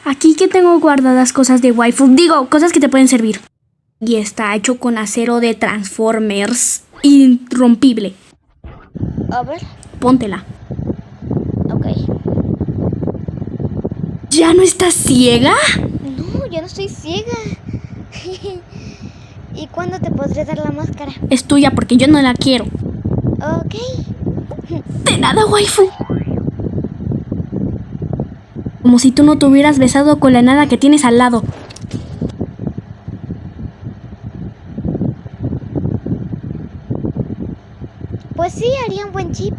Aquí que tengo guardadas cosas de waifu. Digo, cosas que te pueden servir. Y está hecho con acero de Transformers. Irrompible. A ver. Póntela. Ok. ¿Ya no estás ciega? No, ya no estoy ciega. ¿Y cuándo te podré dar la máscara? Es tuya porque yo no la quiero. Ok. De nada, waifu. Como si tú no te hubieras besado con la nada que tienes al lado. Pues sí, haría un buen chip.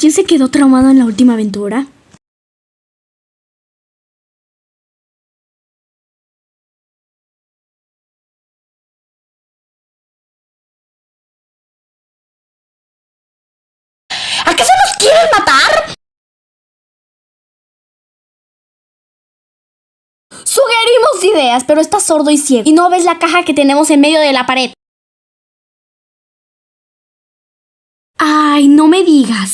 ¿Quién se quedó traumado en la última aventura? ¿Acaso nos quieren matar? Sugerimos ideas, pero estás sordo y ciego. Y no ves la caja que tenemos en medio de la pared. Ay, no me digas.